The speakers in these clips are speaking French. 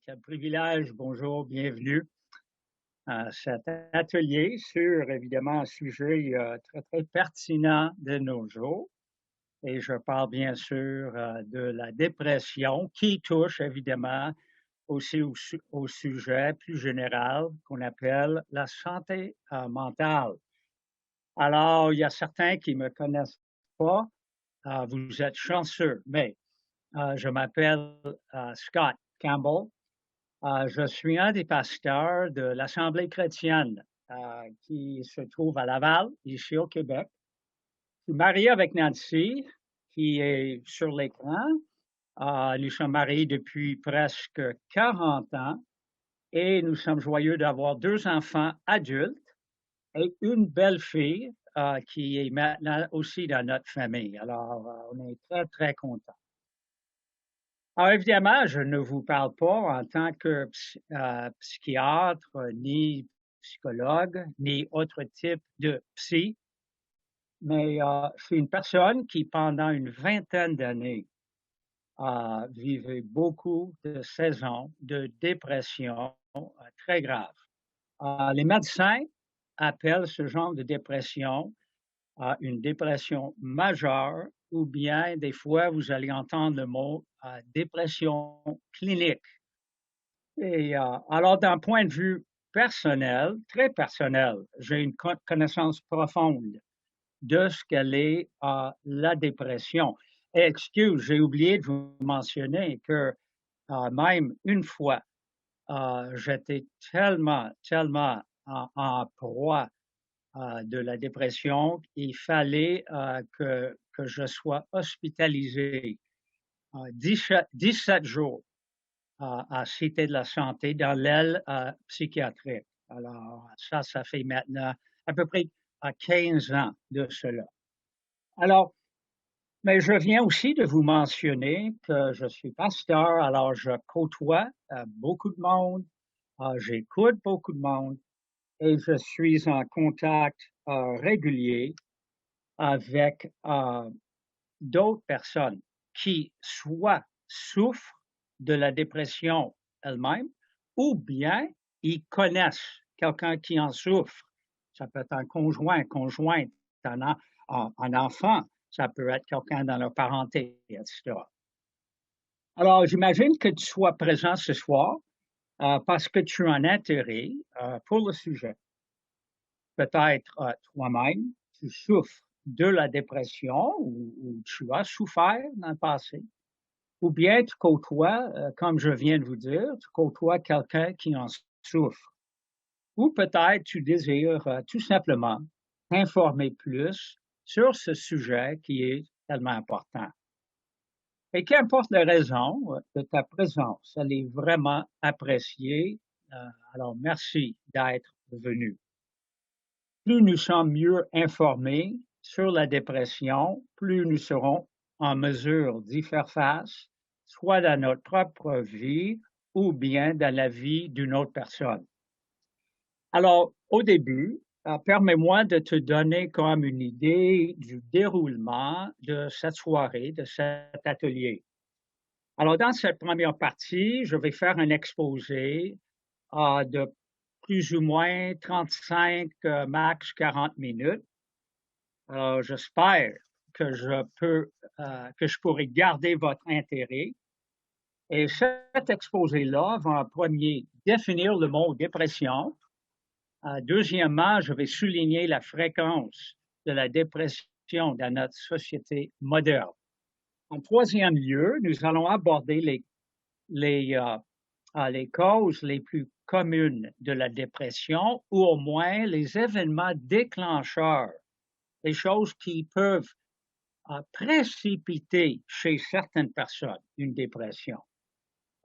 Quel privilège, bonjour, bienvenue à cet atelier sur, évidemment, un sujet très, très pertinent de nos jours. Et je parle bien sûr de la dépression qui touche, évidemment, aussi au sujet plus général qu'on appelle la santé mentale. Alors, il y a certains qui ne me connaissent pas, vous êtes chanceux, mais je m'appelle Scott Campbell. Je suis un des pasteurs de l'Assemblée chrétienne qui se trouve à Laval, ici au Québec. Je suis marié avec Nancy, qui est sur l'écran. Nous sommes mariés depuis presque 40 ans et nous sommes joyeux d'avoir deux enfants adultes et une belle-fille qui est maintenant aussi dans notre famille. Alors, on est très, très contents. Alors évidemment, je ne vous parle pas en tant que psychiatre, ni psychologue, ni autre type de psy, mais je suis une personne qui, pendant une vingtaine d'années, vivait beaucoup de saisons de dépression très graves. Les médecins appellent ce genre de dépression une dépression majeure ou bien des fois vous allez entendre le mot dépression clinique. Et alors d'un point de vue personnel, très personnel, j'ai une connaissance profonde de ce qu'elle est la dépression. Et excuse, j'ai oublié de vous mentionner que même une fois, j'étais tellement en proie de la dépression, il fallait que je sois hospitalisé 17 jours à Cité de la Santé dans l'aile psychiatrique. Alors, ça fait maintenant à peu près 15 ans de cela. Alors, mais je viens aussi de vous mentionner que je suis pasteur, alors je côtoie beaucoup de monde, j'écoute beaucoup de monde et je suis en contact régulier avec d'autres personnes qui soit souffrent de la dépression elle-même ou bien ils connaissent quelqu'un qui en souffre. Ça peut être un conjoint, conjointe, un enfant, ça peut être quelqu'un dans leur parenté, etc. Alors, j'imagine que tu sois présent ce soir parce que tu as un intérêt pour le sujet. Peut-être toi-même, tu souffres de la dépression ou tu as souffert dans le passé, ou bien tu côtoies, comme je viens de vous dire, tu côtoies quelqu'un qui en souffre. Ou peut-être tu désires tout simplement t'informer plus sur ce sujet qui est tellement important. Et qu'importe la raison de ta présence, elle est vraiment appréciée. Alors, merci d'être venu. Plus nous sommes mieux informés sur la dépression, plus nous serons en mesure d'y faire face, soit dans notre propre vie ou bien dans la vie d'une autre personne. Alors, au début, permets-moi de te donner comme une idée du déroulement de cette soirée, de cet atelier. Alors, dans cette première partie, je vais faire un exposé de plus ou moins 35, max 40 minutes. Alors, j'espère que que je pourrai garder votre intérêt. Et cet exposé-là va en premier définir le mot dépression. Deuxièmement, je vais souligner la fréquence de la dépression dans notre société moderne. En troisième lieu, nous allons aborder les causes les plus communes de la dépression ou au moins les événements déclencheurs, les choses qui peuvent précipiter chez certaines personnes une dépression.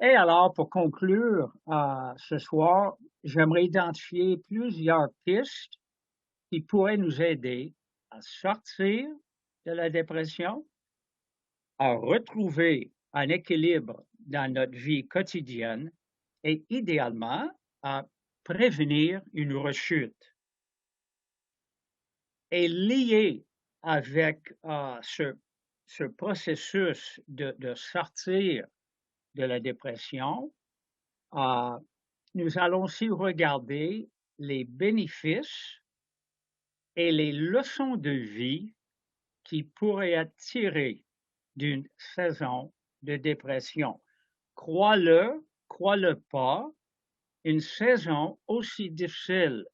Et alors, pour conclure ce soir, j'aimerais identifier plusieurs pistes qui pourraient nous aider à sortir de la dépression, à retrouver un équilibre dans notre vie quotidienne et idéalement à prévenir une rechute. Et lié avec ce processus de sortir de la dépression, Euh, nous allons aussi regarder les bénéfices et les leçons de vie qui pourraient être tirées d'une saison de dépression. Crois-le pas, une saison aussi difficile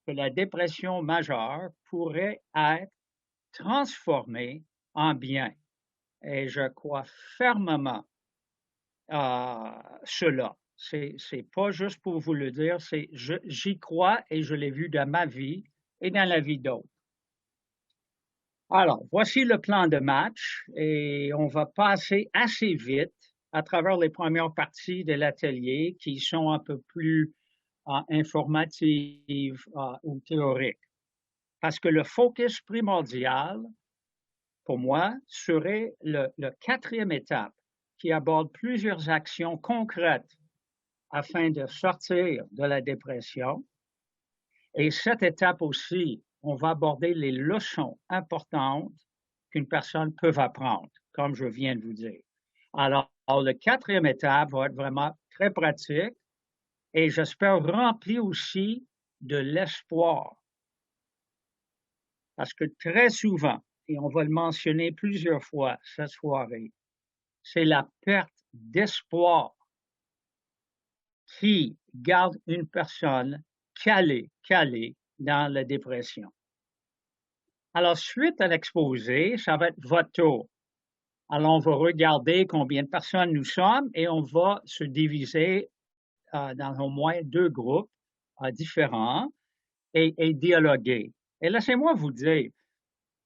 que la dépression majeure pourrait être transformée en bien. Et je crois fermement à cela. C'est pas juste pour vous le dire, j'y crois et je l'ai vu dans ma vie et dans la vie d'autres. Alors, voici le plan de match et on va passer assez vite à travers les premières parties de l'atelier qui sont un peu plus informatives ou théoriques. Parce que le focus primordial, pour moi, serait le quatrième étape qui aborde plusieurs actions concrètes afin de sortir de la dépression. Et cette étape aussi, on va aborder les leçons importantes qu'une personne peut apprendre, comme je viens de vous dire. Alors, le quatrième étape va être vraiment très pratique et j'espère rempli aussi de l'espoir. Parce que très souvent, et on va le mentionner plusieurs fois cette soirée, c'est la perte d'espoir qui garde une personne calée dans la dépression. Alors, suite à l'exposé, ça va être votre tour. Alors, on va regarder combien de personnes nous sommes et on va se diviser dans au moins 2 groupes différents et dialoguer. Et laissez-moi vous dire,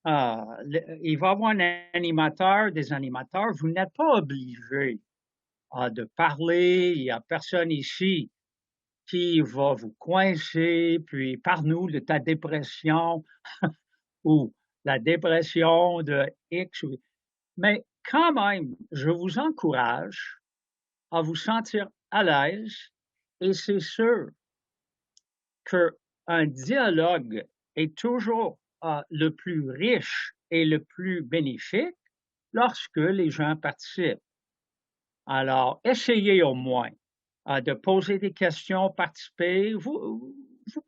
il va y avoir un animateur, des animateurs, vous n'êtes pas obligé de parler, il n'y a personne ici qui va vous coincer, puis parle-nous de ta dépression ou la dépression de X. Mais quand même, je vous encourage à vous sentir à l'aise et c'est sûr qu'un dialogue est toujours le plus riche et le plus bénéfique lorsque les gens participent. Alors, essayez au moins de poser des questions, participer. Vous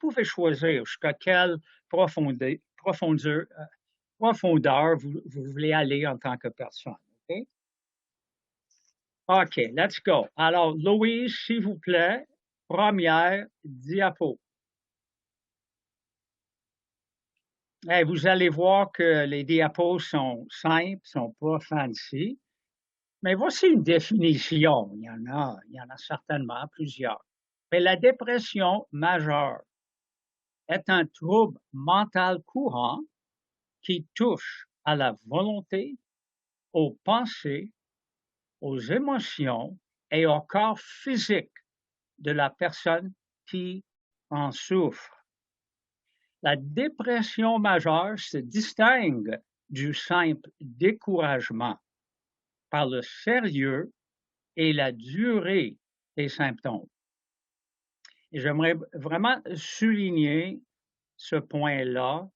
pouvez choisir jusqu'à quelle profondeur, profondeur vous voulez aller en tant que personne. OK? OK, let's go. Alors, Louise, s'il vous plaît, première diapo. Et vous allez voir que les diapos sont simples, sont pas fancy. Mais voici une définition. Il y en a certainement plusieurs. Mais la dépression majeure est un trouble mental courant qui touche à la volonté, aux pensées, aux émotions et au corps physique de la personne qui en souffre. La dépression majeure se distingue du simple découragement par le sérieux et la durée des symptômes. Et j'aimerais vraiment souligner ce point-là,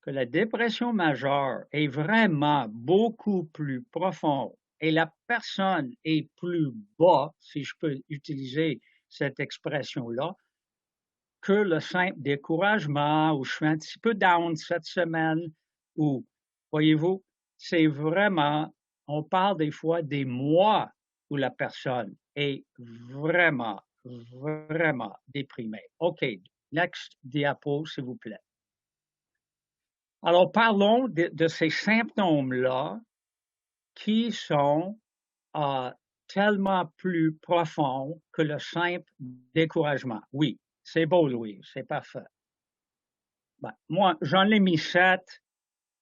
que la dépression majeure est vraiment beaucoup plus profonde et la personne est plus bas, si je peux utiliser cette expression-là, que le simple découragement ou je suis un petit peu down cette semaine ou, voyez-vous, c'est vraiment, on parle des fois des mois où la personne est vraiment, vraiment déprimée. OK, next diapo, s'il vous plaît. Alors, parlons de ces symptômes-là qui sont tellement plus profonds que le simple découragement. Oui, c'est beau, Louis, c'est parfait. Ben, moi, j'en ai mis 7.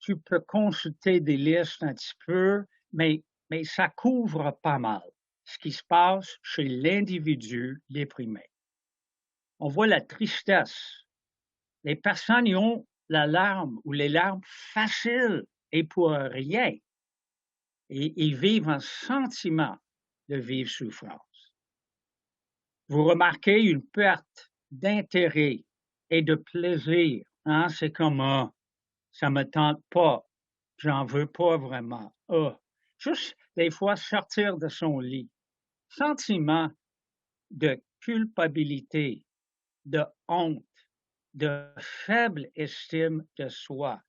Tu peux consulter des listes un petit peu, mais ça couvre pas mal ce qui se passe chez l'individu déprimé. On voit la tristesse. Les personnes y ont la larme ou les larmes faciles et pour rien. Et ils vivent un sentiment de vive souffrance. Vous remarquez une perte d'intérêt et de plaisir. Hein? C'est comme, ça me tente pas, j'en veux pas vraiment. Juste des fois sortir de son lit. Sentiment de culpabilité, de honte, de faible estime de soi.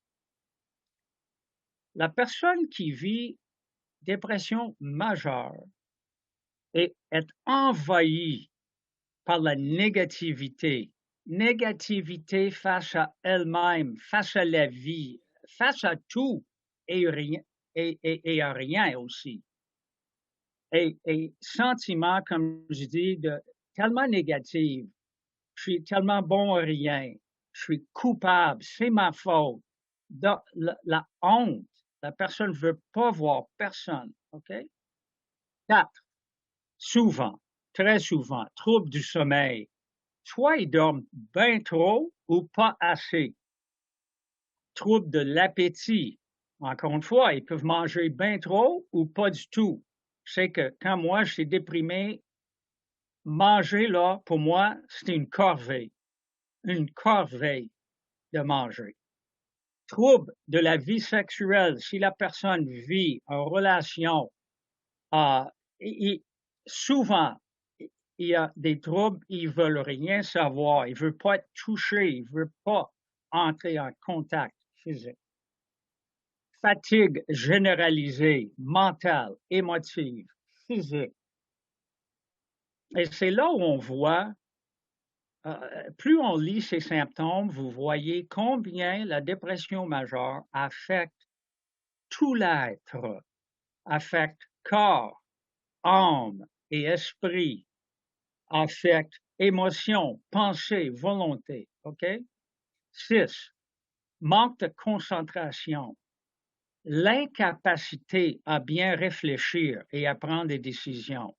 La personne qui vit dépression majeure et est envahie par la négativité, négativité face à elle-même, face à la vie, face à tout et, rien, et à rien aussi. Et sentiment, comme je dis, tellement négatif. Je suis tellement bon à rien. Je suis coupable. C'est ma faute. Donc, la honte, la personne ne veut pas voir personne. OK? 4. Souvent, très souvent, troubles du sommeil. Soit ils dorment bien trop ou pas assez. Troubles de l'appétit. Encore une fois, ils peuvent manger bien trop ou pas du tout. Je sais que quand moi, je suis déprimé, manger, là, pour moi, c'est une corvée de manger. Troubles de la vie sexuelle, si la personne vit en relation, euh, souvent, il y a des troubles, ils veulent rien savoir, ils veulent pas être touchés, ils veulent pas entrer en contact physique. Fatigue généralisée, mentale, émotive, physique. Et c'est là où on voit, plus on lit ces symptômes, vous voyez combien la dépression majeure affecte tout l'être, affecte corps, âme et esprit, affecte émotion, pensée, volonté. OK? 6. Manque de concentration. L'incapacité à bien réfléchir et à prendre des décisions.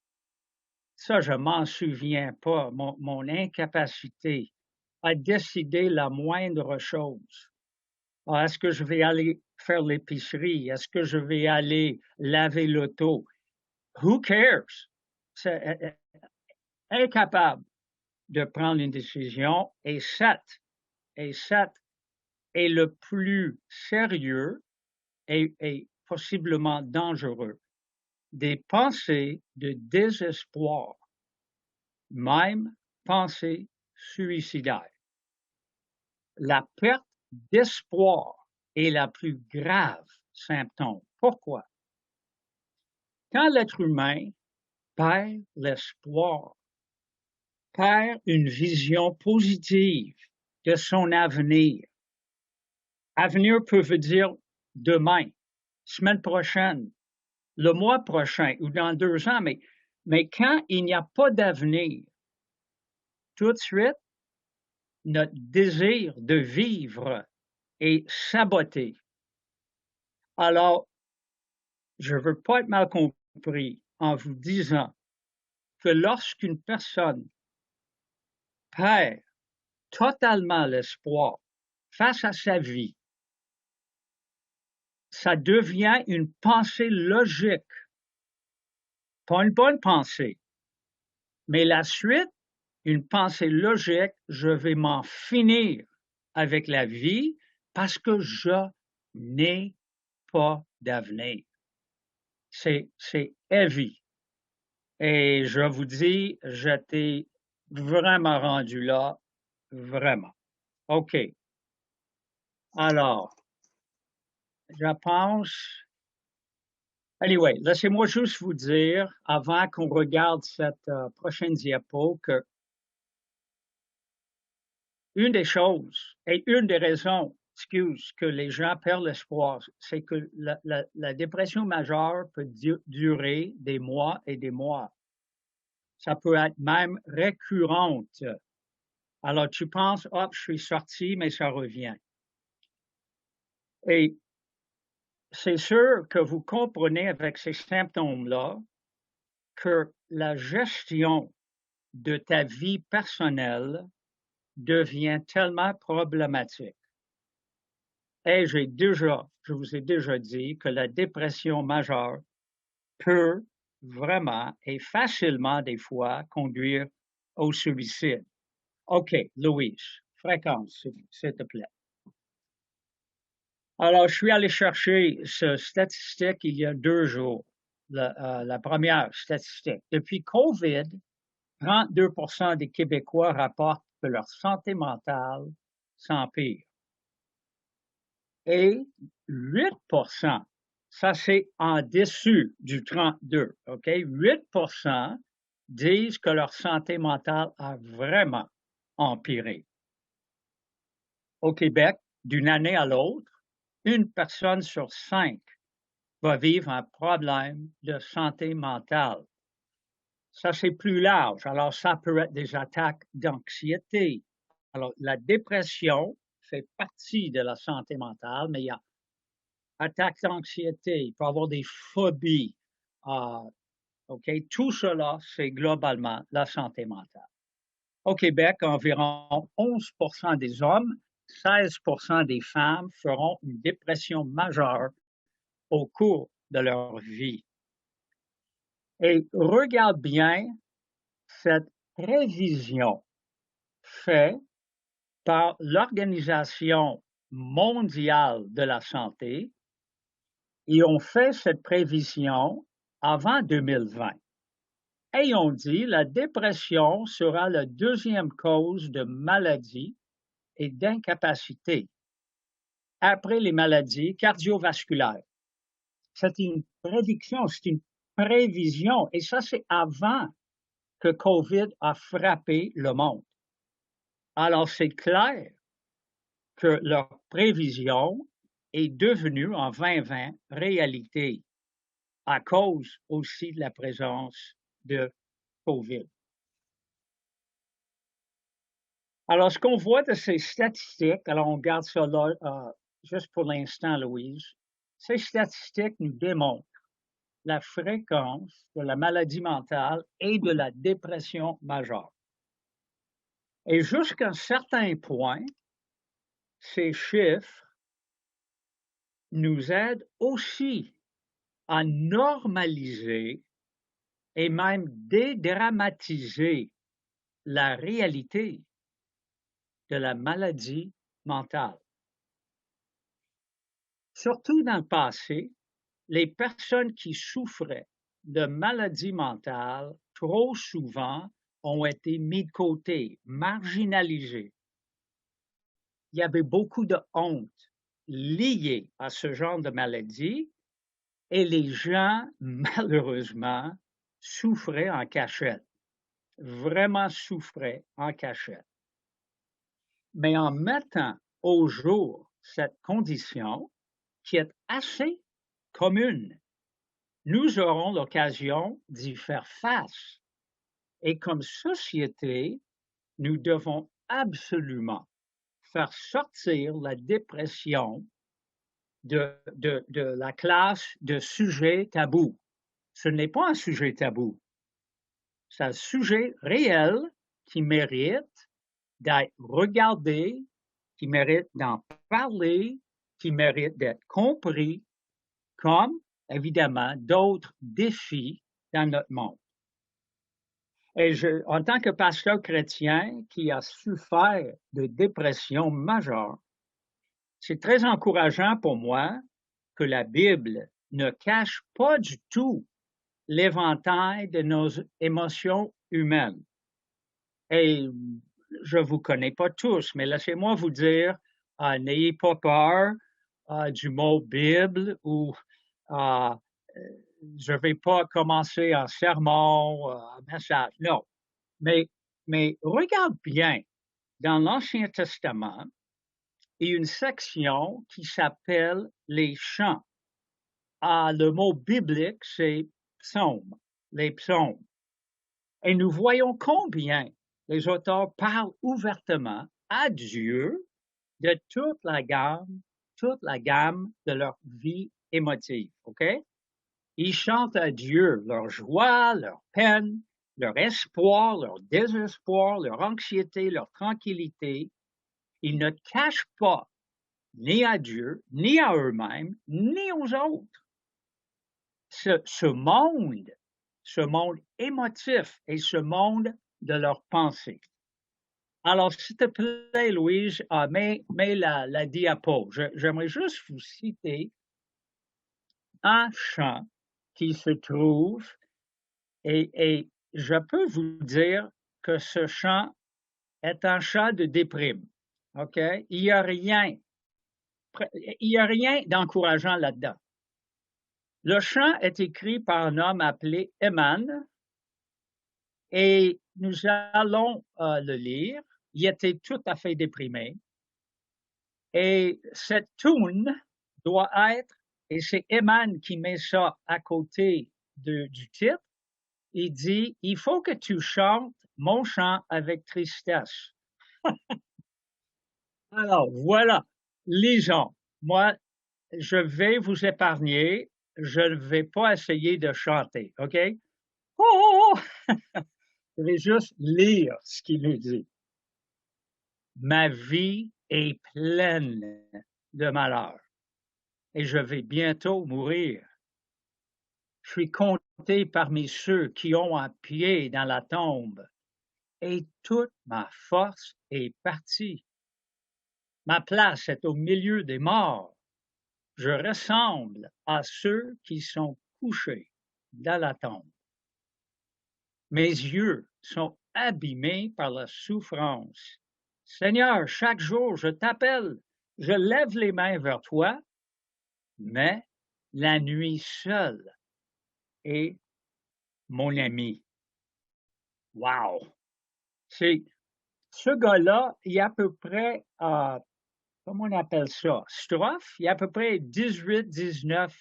Ça, je m'en souviens pas, mon incapacité à décider la moindre chose. Est-ce que je vais aller faire l'épicerie? Est-ce que je vais aller laver l'auto? Who cares? C'est incapable de prendre une décision. Et 7 est le plus sérieux et possiblement dangereux. Des pensées de désespoir, même pensées suicidaires. La perte d'espoir est la plus grave symptôme. Pourquoi? Quand l'être humain perd l'espoir, perd une vision positive de son avenir, avenir peut dire demain, semaine prochaine, le mois prochain ou dans 2 ans, mais quand il n'y a pas d'avenir, tout de suite, notre désir de vivre est saboté. Alors, je ne veux pas être mal compris en vous disant que lorsqu'une personne perd totalement l'espoir face à sa vie, ça devient une pensée logique, pas une bonne pensée, mais la suite, une pensée logique, je vais m'en finir avec la vie parce que je n'ai pas d'avenir. C'est heavy. Et je vous dis, j'étais vraiment rendu là, vraiment. OK. Alors, je pense. Anyway, laissez-moi juste vous dire, avant qu'on regarde cette prochaine diapo, que une des choses et une des raisons, excuse, que les gens perdent l'espoir, c'est que la dépression majeure peut durer des mois et des mois. Ça peut être même récurrente. Alors, tu penses, hop, je suis sorti, mais ça revient. Et c'est sûr que vous comprenez avec ces symptômes-là que la gestion de ta vie personnelle devient tellement problématique. Et je vous ai déjà dit que la dépression majeure peut vraiment et facilement des fois conduire au suicide. OK, Louise, fréquence, s'il te plaît. Alors, je suis allé chercher ce statistique il y a 2 jours, la première statistique. Depuis COVID, 32% des Québécois rapportent que leur santé mentale s'empire. Et 8%, ça c'est en dessus du 32, OK? 8% disent que leur santé mentale a vraiment empiré. Au Québec, d'une année à l'autre, une personne sur 5 va vivre un problème de santé mentale. Ça, c'est plus large. Alors, ça peut être des attaques d'anxiété. Alors, la dépression fait partie de la santé mentale, mais il y a attaques d'anxiété, il peut y avoir des phobies. OK? Tout cela, c'est globalement la santé mentale. Au Québec, environ 11% des hommes, 16% des femmes feront une dépression majeure au cours de leur vie. Et regarde bien cette prévision faite par l'Organisation mondiale de la santé. Ils ont fait cette prévision avant 2020. Et ils ont dit la dépression sera la deuxième cause de maladie et d'incapacité après les maladies cardiovasculaires. C'est une prédiction, c'est une prévision. Et ça, c'est avant que COVID a frappé le monde. Alors, c'est clair que leur prévision est devenue en 2020 réalité à cause aussi de la présence de COVID. Alors, ce qu'on voit de ces statistiques, alors on garde ça là juste pour l'instant, Louise, ces statistiques nous démontrent la fréquence de la maladie mentale et de la dépression majeure. Et jusqu'à un certain point, ces chiffres nous aident aussi à normaliser et même dédramatiser la réalité de la maladie mentale. Surtout dans le passé, les personnes qui souffraient de maladies mentales trop souvent ont été mises de côté, marginalisées. Il y avait beaucoup de honte liée à ce genre de maladie et les gens, malheureusement, souffraient en cachette, vraiment souffraient en cachette. Mais en mettant au jour cette condition qui est assez commune, nous aurons l'occasion d'y faire face. Et comme société, nous devons absolument faire sortir la dépression de la classe de sujet tabou. Ce n'est pas un sujet tabou. C'est un sujet réel qui mérite d'être regardé, qui mérite d'en parler, qui mérite d'être compris, comme évidemment d'autres défis dans notre monde. Et en tant que pasteur chrétien qui a souffert de dépression majeure, c'est très encourageant pour moi que la Bible ne cache pas du tout l'éventail de nos émotions humaines. Et je ne vous connais pas tous, mais laissez-moi vous dire, n'ayez pas peur du mot Bible ou je ne vais pas commencer un sermon, un message. Non. Mais regarde bien, dans l'Ancien Testament, il y a une section qui s'appelle les chants. Le mot biblique, c'est psaume, les psaumes. Et nous voyons combien les auteurs parlent ouvertement à Dieu de toute la gamme de leur vie émotive, OK? Ils chantent à Dieu leur joie, leur peine, leur espoir, leur désespoir, leur anxiété, leur tranquillité. Ils ne cachent pas ni à Dieu, ni à eux-mêmes, ni aux autres. Ce monde émotif et ce monde de leurs pensées. Alors, s'il te plaît, Louise, mets la diapo. J'aimerais juste vous citer un chant qui se trouve, et je peux vous dire que ce chant est un chant de déprime. OK? Il n'y a rien, d'encourageant là-dedans. Le chant est écrit par un homme appelé Eman et nous allons le lire. Il était tout à fait déprimé. Et cette tune doit être, et c'est Eman qui met ça à côté du titre, il dit, il faut que tu chantes mon chant avec tristesse. Alors, voilà, lisons. Moi, je vais vous épargner. Je ne vais pas essayer de chanter, OK? Oh! Je vais juste lire ce qu'il nous dit. Ma vie est pleine de malheur et je vais bientôt mourir. Je suis compté parmi ceux qui ont un pied dans la tombe et toute ma force est partie. Ma place est au milieu des morts. Je ressemble à ceux qui sont couchés dans la tombe. Mes yeux sont abîmés par la souffrance. Seigneur, chaque jour je t'appelle, je lève les mains vers toi, mais la nuit seule est mon ami. Wow! C'est ce gars-là, il y a à peu près, comment on appelle ça? Strophes, il y a à peu près 18-19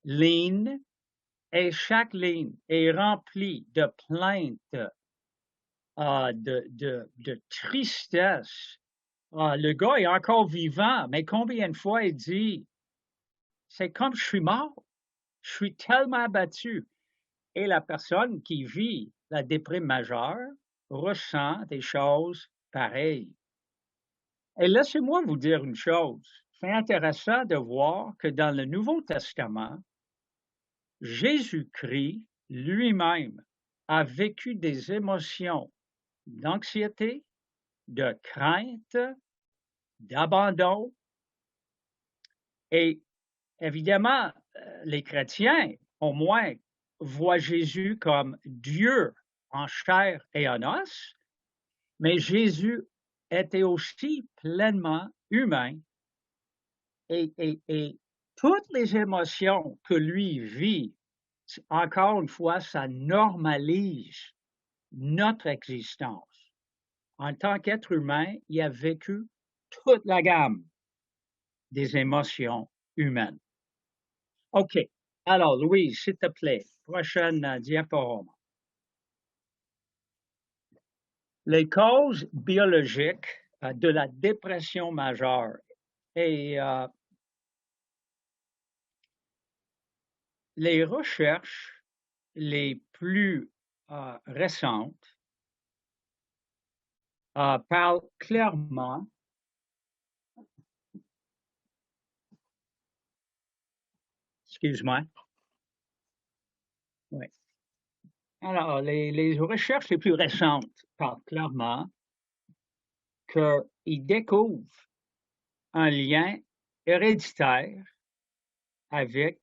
lignes et chaque ligne est remplie de plaintes, de tristesse. Le gars est encore vivant, mais combien de fois il dit, c'est comme je suis mort, je suis tellement abattu. Et la personne qui vit la déprime majeure ressent des choses pareilles. Et laissez-moi vous dire une chose. C'est intéressant de voir que dans le Nouveau Testament, Jésus-Christ lui-même a vécu des émotions d'anxiété, de crainte, d'abandon. Et évidemment, les chrétiens, au moins, voient Jésus comme Dieu en chair et en os, mais Jésus était aussi pleinement humain et toutes les émotions que lui vit, encore une fois, ça normalise notre existence. En tant qu'être humain, il a vécu toute la gamme des émotions humaines. OK. Alors, Louise, s'il te plaît, prochaine diaporama. Les causes biologiques de la dépression majeure. Et les recherches les plus récentes parlent clairement excuse-moi. Oui. Alors, les recherches les plus récentes parlent clairement qu'ils découvrent un lien héréditaire avec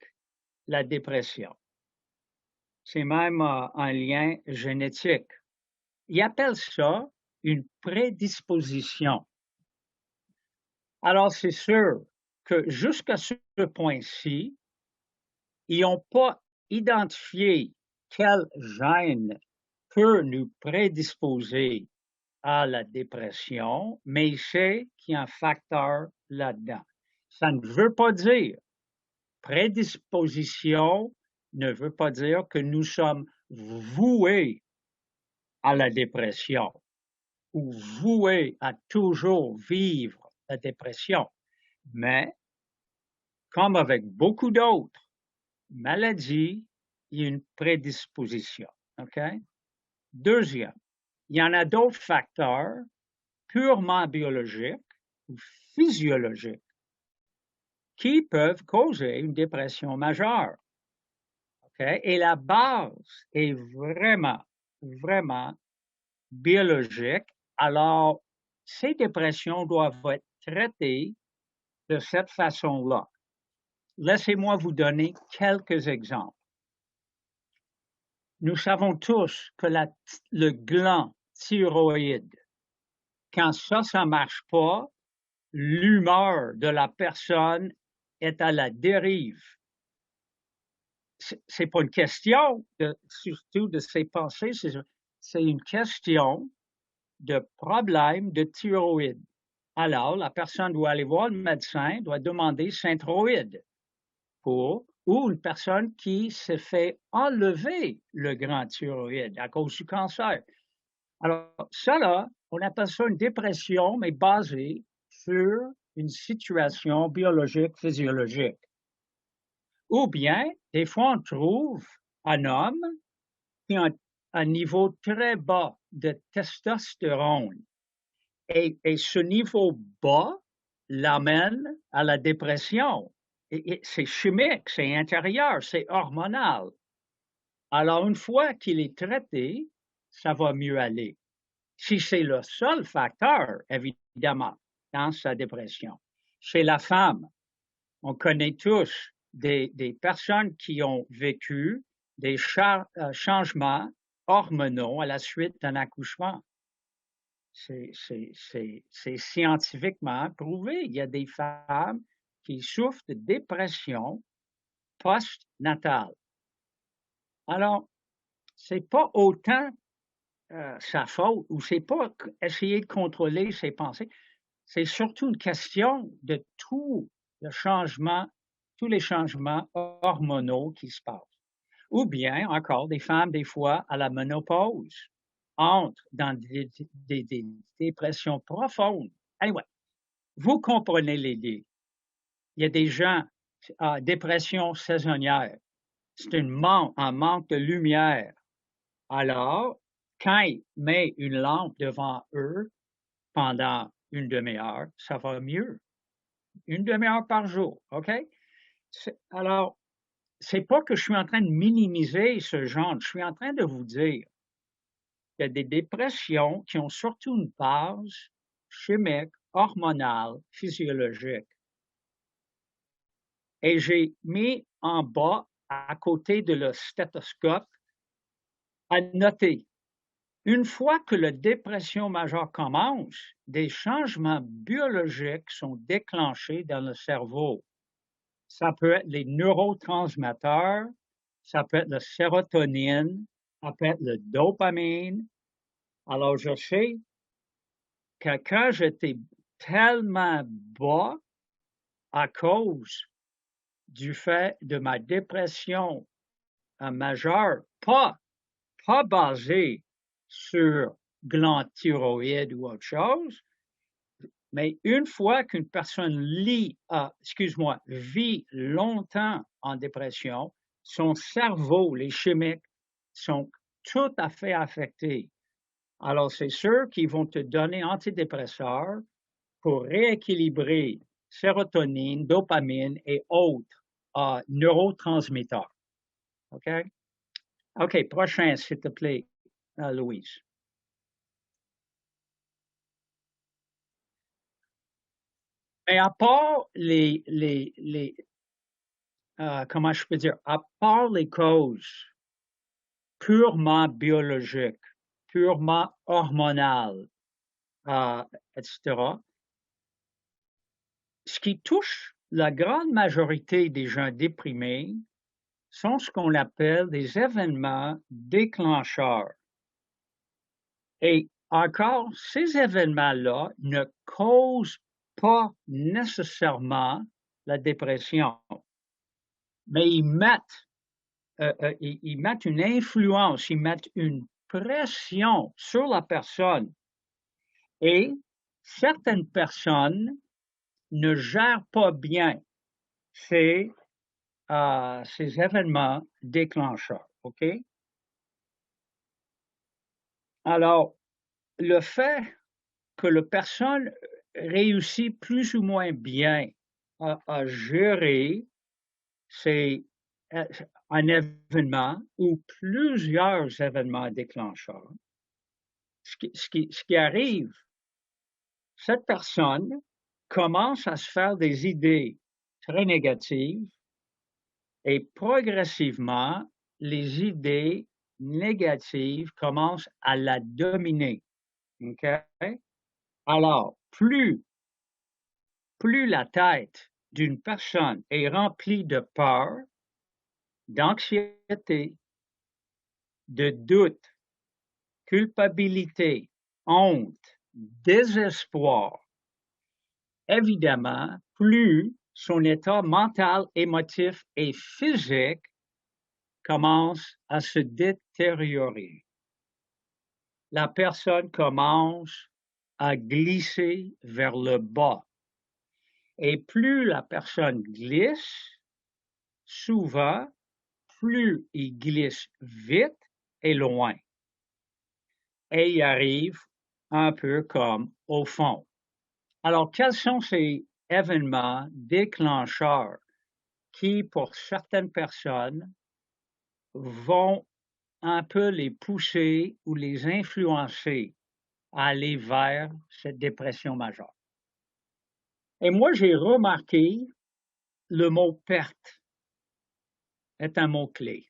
la dépression. C'est même un lien génétique. Ils appellent ça une prédisposition. Alors, c'est sûr que jusqu'à ce point-ci, ils n'ont pas identifié quel gène peut nous prédisposer à la dépression, mais il sait qu'il y a un facteur là-dedans. Ça ne veut pas dire, prédisposition ne veut pas dire que nous sommes voués à la dépression ou voués à toujours vivre la dépression. Mais, comme avec beaucoup d'autres maladies, il y a une prédisposition. OK? Deuxième, il y en a d'autres facteurs purement biologiques ou physiologiques qui peuvent causer une dépression majeure. Okay? Et la base est vraiment, vraiment biologique. Alors, ces dépressions doivent être traitées de cette façon-là. Laissez-moi vous donner quelques exemples. Nous savons tous que le gland thyroïde. Quand ça ne marche pas, l'humeur de la personne est à la dérive. C'est pas une question surtout de ses pensées, c'est une question de problème de thyroïde. Alors, la personne doit aller voir le médecin, doit demander Synthroid ou une personne qui s'est fait enlever le grand thyroïde à cause du cancer. Alors, ça là, on appelle ça une dépression, mais basée sur une situation biologique, physiologique. Ou bien, des fois, on trouve un homme qui a un niveau très bas de testostérone. Et ce niveau bas l'amène à la dépression. Et c'est chimique, c'est intérieur, c'est hormonal. Alors, une fois qu'il est traité, ça va mieux aller. Si c'est le seul facteur, évidemment, dans sa dépression. Chez la femme, on connaît tous des personnes qui ont vécu des changements hormonaux à la suite d'un accouchement. C'est scientifiquement prouvé. Il y a des femmes qui souffrent de dépression post-natale. Alors, c'est pas autant sa faute ou c'est pas essayer de contrôler ses pensées. C'est surtout une question de tous les changements hormonaux qui se passent. Ou bien, encore, des femmes, des fois, à la ménopause, entrent dans des dépressions profondes. Anyway, vous comprenez l'idée. Il y a des gens à dépression saisonnière. C'est un manque de lumière. Alors, quand ils mettent une lampe devant eux pendant une demi-heure, ça va mieux. Une demi-heure par jour, OK? Alors, c'est pas que je suis en train de minimiser ce genre, je suis en train de vous dire qu'il y a des dépressions qui ont surtout une base chimique, hormonale, physiologique. Et j'ai mis en bas, à côté de le stéthoscope, à noter. Une fois que la dépression majeure commence, des changements biologiques sont déclenchés dans le cerveau. Ça peut être les neurotransmetteurs, ça peut être la sérotonine, ça peut être le dopamine. Alors, je sais que quand j'étais tellement bas à cause du fait de ma dépression majeure, pas basée sur glande thyroïde ou autre chose, mais une fois qu'une personne vit longtemps en dépression, son cerveau, les chimiques, sont tout à fait affectés. Alors, c'est sûr qu'ils vont te donner antidépresseurs pour rééquilibrer sérotonine, dopamine et autres neurotransmetteurs. OK? OK, prochain, s'il te plaît, Louise. Mais à part comment je peux dire, à part les causes purement biologiques, purement hormonales, etc., ce qui touche la grande majorité des gens déprimés sont ce qu'on appelle des événements déclencheurs. Et encore, ces événements-là ne causent pas nécessairement la dépression, mais ils mettent une influence, ils mettent une pression sur la personne. Et certaines personnes ne gèrent pas bien ces événements déclencheurs. OK? Alors, le fait que la personne réussit plus ou moins bien à gérer un événement ou plusieurs événements déclencheurs, ce qui arrive, cette personne commence à se faire des idées très négatives et progressivement, les idées négatives commencent à la dominer. OK? Alors, plus la tête d'une personne est remplie de peur, d'anxiété, de doute, culpabilité, honte, désespoir, évidemment, plus son état mental, émotif et physique commence à se détériorer. La personne commence à glisser vers le bas. Et plus la personne glisse, souvent, plus il glisse vite et loin. Et il arrive un peu comme au fond. Alors, quels sont ces événements déclencheurs qui, pour certaines personnes, vont un peu les pousser ou les influencer à aller vers cette dépression majeure? Et moi, j'ai remarqué le mot perte est un mot-clé.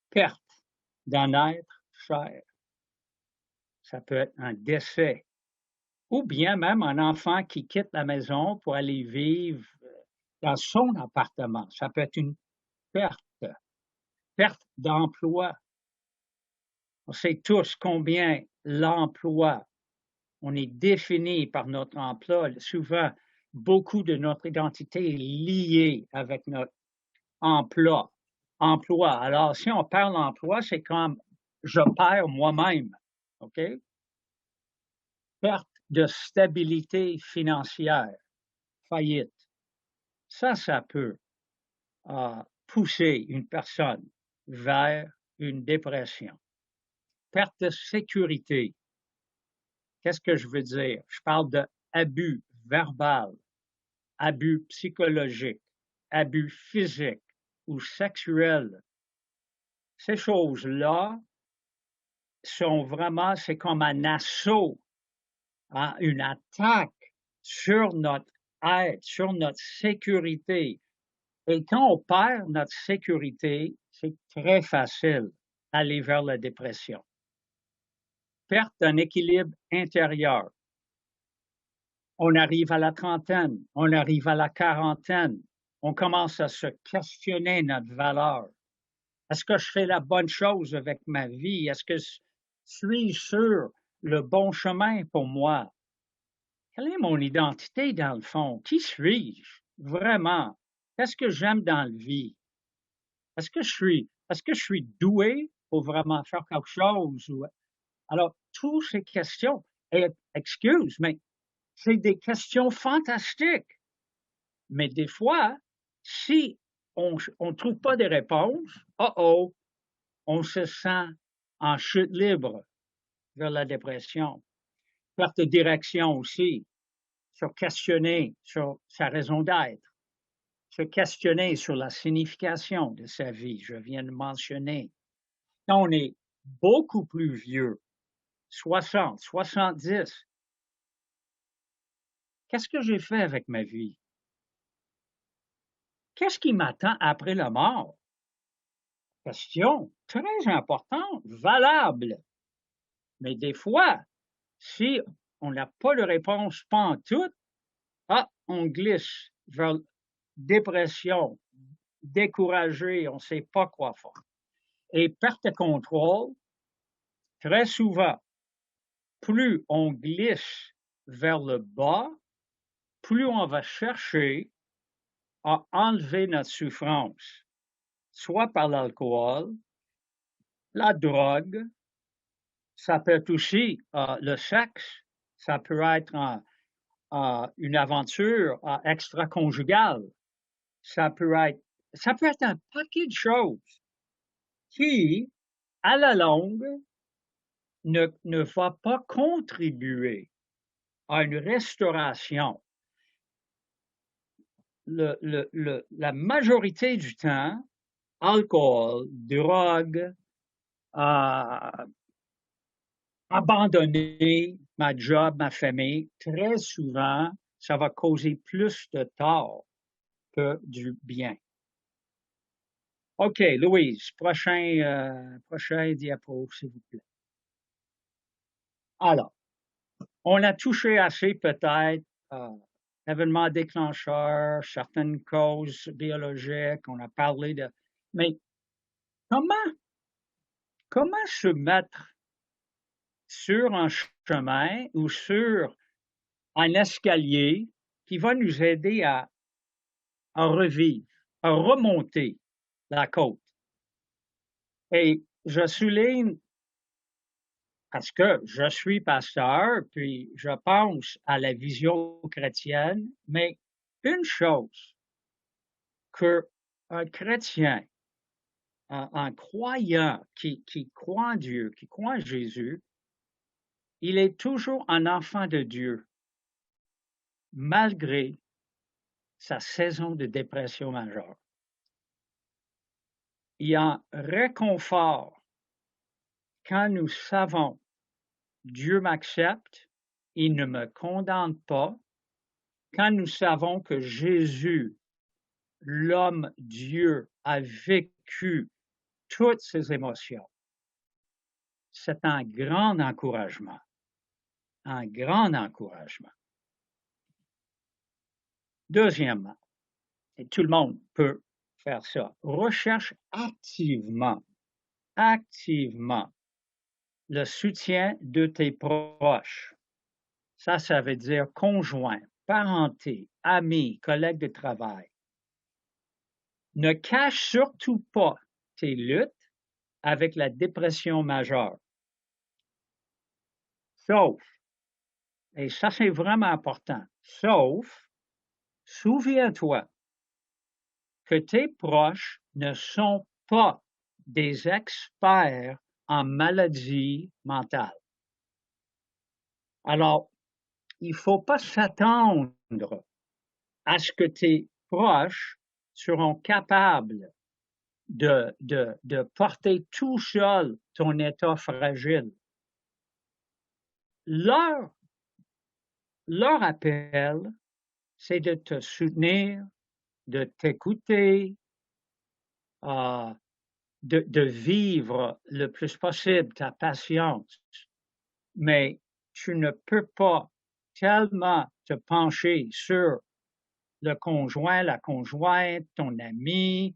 Perte d'un être cher. Ça peut être un décès ou bien même un enfant qui quitte la maison pour aller vivre dans son appartement. Ça peut être une perte, perte d'emploi. On sait tous combien l'emploi, on est défini par notre emploi. Souvent, beaucoup de notre identité est liée avec notre emploi. Emploi. Alors, si on perd l'emploi, c'est comme je perds moi-même. OK? Perte de stabilité financière, faillite. Ça peut pousser une personne vers une dépression. Perte de sécurité. Qu'est-ce que je veux dire? Je parle d'abus verbal, abus psychologique, abus physique ou sexuel. Ces choses-là sont vraiment, c'est comme un assaut, hein, une attaque sur notre être, sur notre sécurité. Et quand on perd notre sécurité, c'est très facile d'aller vers la dépression. Perte d'un équilibre intérieur. On arrive à la trentaine, on arrive à la quarantaine, on commence à se questionner notre valeur. Est-ce que je fais la bonne chose avec ma vie? Est-ce que suis-je sur le bon chemin pour moi? Quelle est mon identité dans le fond? Qui suis-je vraiment? Qu'est-ce que j'aime dans la vie? Est-ce que je suis doué pour vraiment faire quelque chose? Alors, toutes ces questions, et, excuse, mais c'est des questions fantastiques. Mais des fois, si on ne trouve pas de réponses, on se sent en chute libre vers la dépression. Perte de direction aussi, sur questionner sur sa raison d'être, se questionner sur la signification de sa vie, je viens de mentionner. Quand on est beaucoup plus vieux, 60, 70, qu'est-ce que j'ai fait avec ma vie? Qu'est-ce qui m'attend après la mort? Question très importante, valable. Mais des fois, si on n'a pas de réponse pantoute, on glisse vers dépression, découragé, on ne sait pas quoi faire. Et perte de contrôle, très souvent, plus on glisse vers le bas, plus on va chercher à enlever notre souffrance, soit par l'alcool, la drogue, ça peut être aussi le sexe, ça peut être une aventure extra-conjugale, ça peut être, un paquet de choses qui, à la longue, ne va pas contribuer à une restauration. La majorité du temps, alcool, drogue, abandonner ma job, ma famille, très souvent, ça va causer plus de tort que du bien. OK, Louise, prochain diapo, s'il vous plaît. Alors, on a touché assez peut-être événements déclencheurs, certaines causes biologiques, on a parlé de... Mais comment, comment se mettre sur un chemin ou sur un escalier qui va nous aider à revivre, à remonter la côte? Et je souligne parce que je suis pasteur, puis je pense à la vision chrétienne, mais une chose qu'un chrétien, un croyant qui croit en Dieu, qui croit en Jésus, il est toujours un enfant de Dieu, malgré sa saison de dépression majeure. Il y a un réconfort quand nous savons Dieu m'accepte, il ne me condamne pas, quand nous savons que Jésus, l'homme Dieu, a vécu toutes ces émotions. C'est un grand encouragement, un grand encouragement. Deuxièmement, et tout le monde peut faire ça, recherche activement le soutien de tes proches. Ça veut dire conjoint, parenté, amis, collègues de travail. Ne cache surtout pas tes luttes avec la dépression majeure. Sauf, et ça c'est vraiment important, sauf, souviens-toi que tes proches ne sont pas des experts en maladie mentale. Alors, il ne faut pas s'attendre à ce que tes proches seront capables de porter tout seul ton état fragile. Leur appel, c'est de te soutenir, de t'écouter, de vivre le plus possible ta patience. Mais tu ne peux pas tellement te pencher sur le conjoint, la conjointe, ton ami.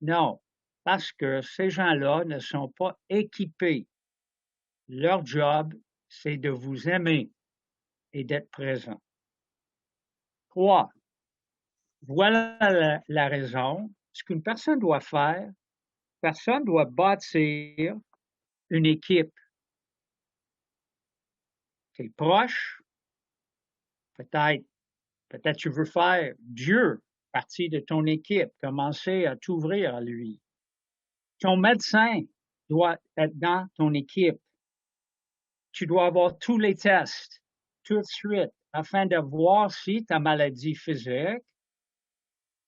Non, parce que ces gens-là ne sont pas équipés. Leur job, c'est de vous aimer et d'être présent. 3. Voilà la raison. Ce qu'une personne doit faire, personne doit bâtir une équipe. Tes proches, peut-être tu veux faire Dieu partie de ton équipe, commencer à t'ouvrir à lui. Ton médecin doit être dans ton équipe. Tu dois avoir tous les tests tout de suite afin de voir si ta maladie physique,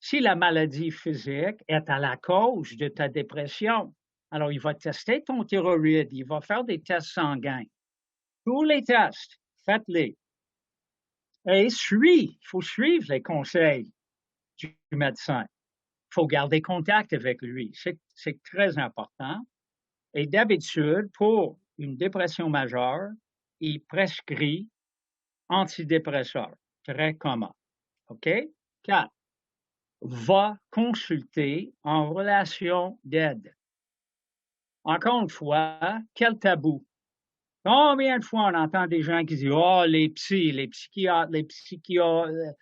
si la maladie physique est à la cause de ta dépression. Alors, il va tester ton thyroïde, il va faire des tests sanguins. Tous les tests, faites-les. Et il faut suivre les conseils du médecin. Il faut garder contact avec lui. C'est très important. Et d'habitude, pour une dépression majeure, il prescrit antidépresseurs. Très commun. OK? 4. Va consulter en relation d'aide. Encore une fois, quel tabou. Combien de fois on entend des gens qui disent, oh, les psychiatres, les psychologues,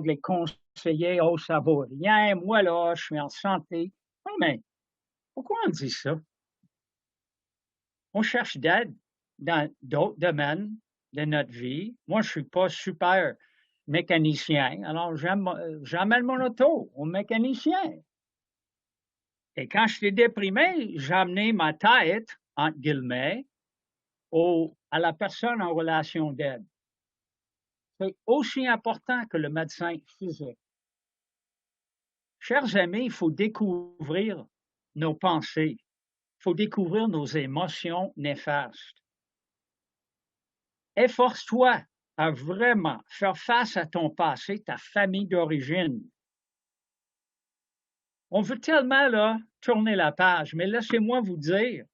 les conseillers, oh, ça vaut rien, moi là, je suis en santé. Oh, mais pourquoi on dit ça? On cherche d'aide dans d'autres domaines de notre vie. Moi, je ne suis pas super mécanicien, alors j'amène mon auto au mécanicien. Et quand j'étais déprimé, j'ai amené ma tête, entre guillemets, à la personne en relation d'aide. C'est aussi important que le médecin physique. Chers amis, il faut découvrir nos pensées, il faut découvrir nos émotions néfastes. Efforce-toi à vraiment faire face à ton passé, ta famille d'origine. On veut tellement là, tourner la page, mais laissez-moi vous dire,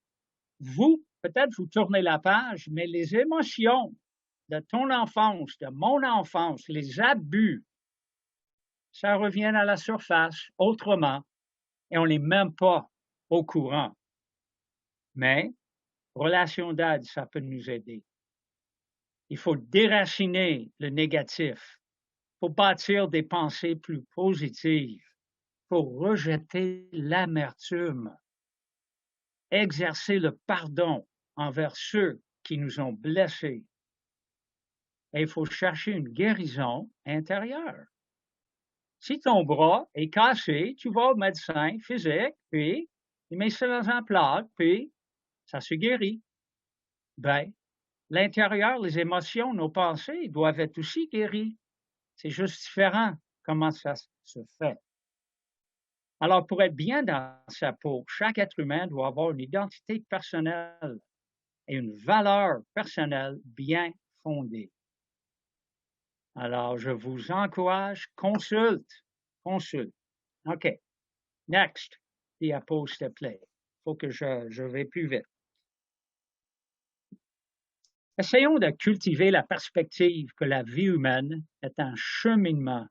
vous peut-être vous tournez la page, mais les émotions de ton enfance, de mon enfance, les abus, ça revient à la surface autrement et on n'est même pas au courant. Mais relation d'aide, ça peut nous aider. Il faut déraciner le négatif. Il faut bâtir des pensées plus positives. Il faut rejeter l'amertume. Exercer le pardon envers ceux qui nous ont blessés. Et il faut chercher une guérison intérieure. Si ton bras est cassé, tu vas au médecin physique, puis il met ça dans un plaque, puis ça se guérit. Ben, l'intérieur, les émotions, nos pensées doivent être aussi guéries. C'est juste différent comment ça se fait. Alors, pour être bien dans sa peau, chaque être humain doit avoir une identité personnelle et une valeur personnelle bien fondée. Alors, je vous encourage, consulte. OK. Next. Diapo, s'il te plaît. Il faut que je vais plus vite. Essayons de cultiver la perspective que la vie humaine est un cheminement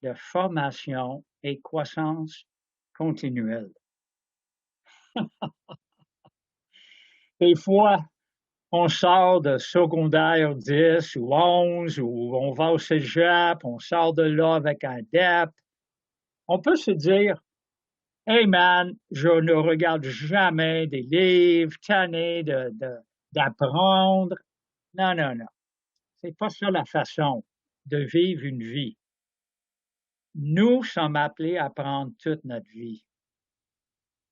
de formation et croissance continuelle. Des fois, on sort de secondaire 10 ou 11, ou on va au cégep, on sort de là avec un DEP. On peut se dire, hey man, je ne regarde jamais des livres, tanné d'apprendre. Non, non, non. C'est pas ça la façon de vivre une vie. Nous sommes appelés à apprendre toute notre vie.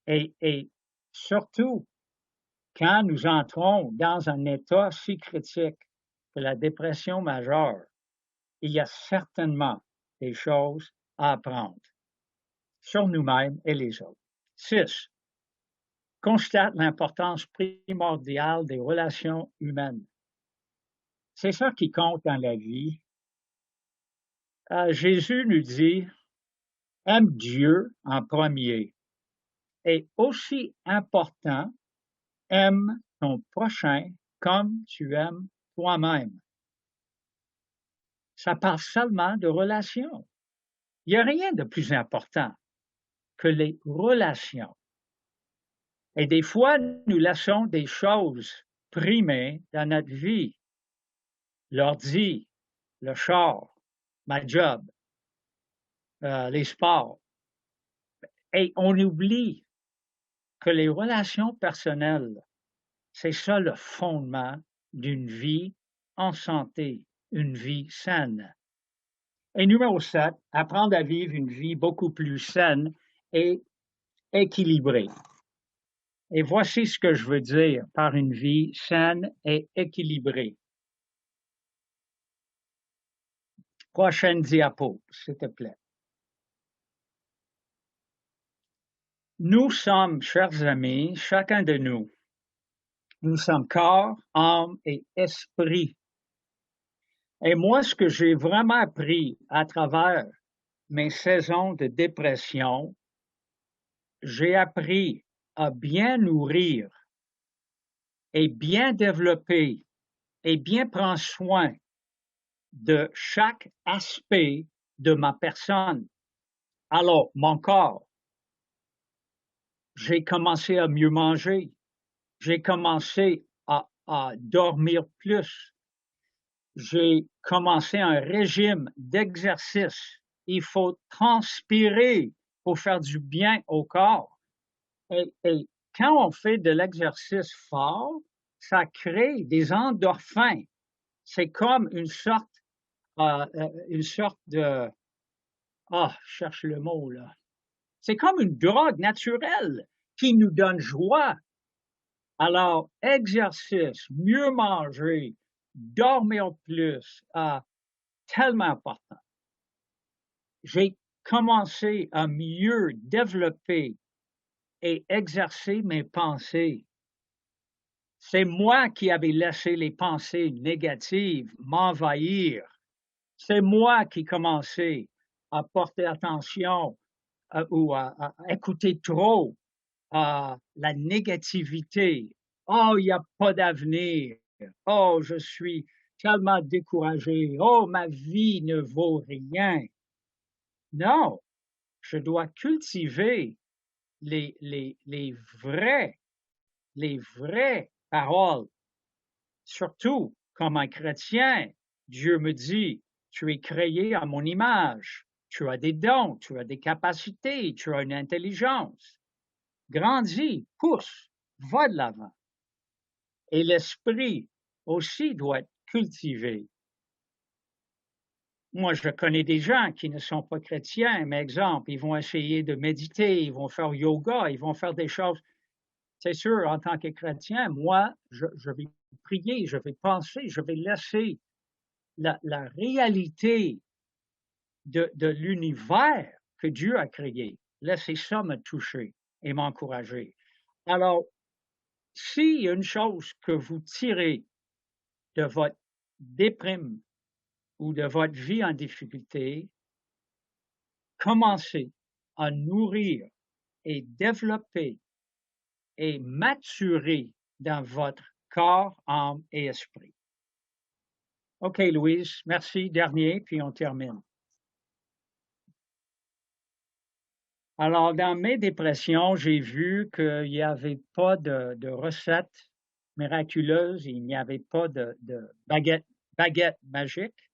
Et surtout, quand nous entrons dans un état si critique que la dépression majeure, il y a certainement des choses à apprendre sur nous-mêmes et les autres. 6. Constate l'importance primordiale des relations humaines. C'est ça qui compte dans la vie. Jésus nous dit, aime Dieu en premier. Et aussi important, aime ton prochain comme tu aimes toi-même. Ça parle seulement de relations. Il n'y a rien de plus important que les relations. Et des fois, nous laissons des choses primer dans notre vie. L'ordi, le char, ma job, les sports. Et on oublie que les relations personnelles, c'est ça le fondement d'une vie en santé, une vie saine. Et numéro 7, apprendre à vivre une vie beaucoup plus saine et équilibrée. Et voici ce que je veux dire par une vie saine et équilibrée. Prochaine diapo, s'il te plaît. Nous sommes, chers amis, chacun de nous sommes corps, âme et esprit. Et moi, ce que j'ai vraiment appris à travers mes saisons de dépression, j'ai appris à bien nourrir et bien développer et bien prendre soin de chaque aspect de ma personne. Alors, mon corps, j'ai commencé à mieux manger, j'ai commencé à dormir plus, j'ai commencé un régime d'exercice. Il faut transpirer pour faire du bien au corps. Et quand on fait de l'exercice fort, ça crée des endorphins. C'est comme une sorte de... Ah, je cherche le mot là. C'est comme une drogue naturelle qui nous donne joie. Alors, exercice, mieux manger, dormir plus, tellement important. J'ai commencé à mieux développer et exercer mes pensées. C'est moi qui avais laissé les pensées négatives m'envahir. C'est moi qui commençais à porter attention ou à écouter trop à la négativité. Oh, il n'y a pas d'avenir. Oh, je suis tellement découragé. Oh, ma vie ne vaut rien. Non, je dois cultiver les les vraies paroles. Surtout, comme un chrétien, Dieu me dit, tu es créé à mon image, tu as des dons, tu as des capacités, tu as une intelligence. Grandis, pousse, va de l'avant. Et l'esprit aussi doit être cultivé. Moi, je connais des gens qui ne sont pas chrétiens, mais exemple, ils vont essayer de méditer, ils vont faire yoga, ils vont faire des choses. C'est sûr, en tant que chrétien, moi, je vais prier, je vais penser, je vais laisser la réalité de l'univers que Dieu a créé. Laisser ça me toucher et m'encourager. Alors, s'il y a une chose que vous tirez de votre déprime ou de votre vie en difficulté, commencez à nourrir et développer et maturer dans votre corps, âme et esprit. OK, Louise, merci. Dernier, puis on termine. Alors, dans mes dépressions, j'ai vu qu'il n'y avait pas de recette miraculeuse, il n'y avait pas de baguette magique.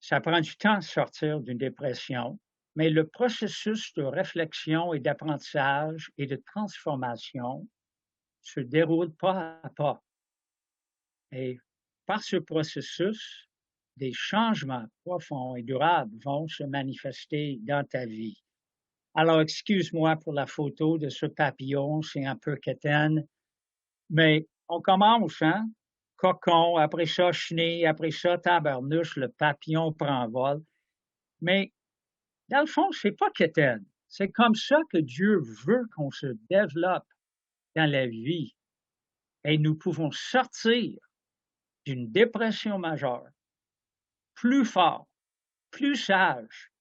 Ça prend du temps de sortir d'une dépression, mais le processus de réflexion et d'apprentissage et de transformation se déroule pas à pas. Et par ce processus, des changements profonds et durables vont se manifester dans ta vie. Alors, excuse-moi pour la photo de ce papillon, c'est un peu quétaine, mais on commence, hein? Cocon, après ça, chenille, après ça, tabarnouche, le papillon prend vol. Mais dans le fond, c'est pas quétaine. C'est comme ça que Dieu veut qu'on se développe dans la vie. Et nous pouvons sortir d'une dépression majeure plus fort, plus sage,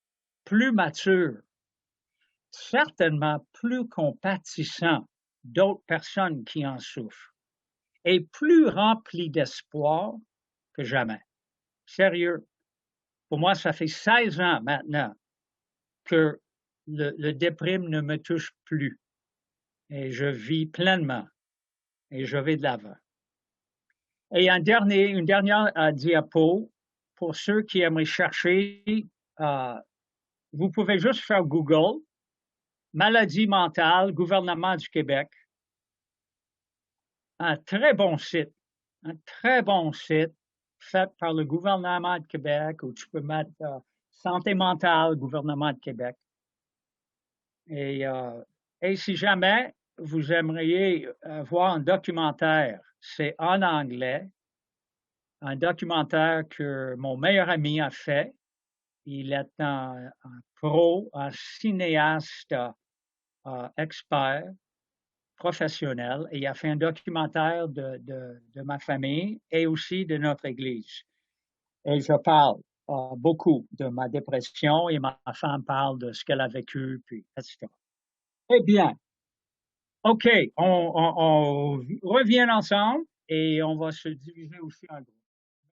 plus mature, certainement plus compatissant d'autres personnes qui en souffrent et plus rempli d'espoir que jamais. Sérieux, pour moi, ça fait 16 ans maintenant que le déprime ne me touche plus et je vis pleinement et je vais de l'avant. Et une dernière diapo pour ceux qui aimeraient chercher, euh, vous pouvez juste faire Google, maladie mentale, gouvernement du Québec. Un très bon site fait par le gouvernement de Québec où tu peux mettre santé mentale, gouvernement de Québec. Et si jamais vous aimeriez voir un documentaire, c'est en anglais, un documentaire que mon meilleur ami a fait. Il est un pro, un cinéaste expert, professionnel, et il a fait un documentaire de ma famille et aussi de notre Église. Et je parle beaucoup de ma dépression et ma femme parle de ce qu'elle a vécu, puis etc. Eh bien, OK, on revient ensemble et on va se diviser aussi en groupe.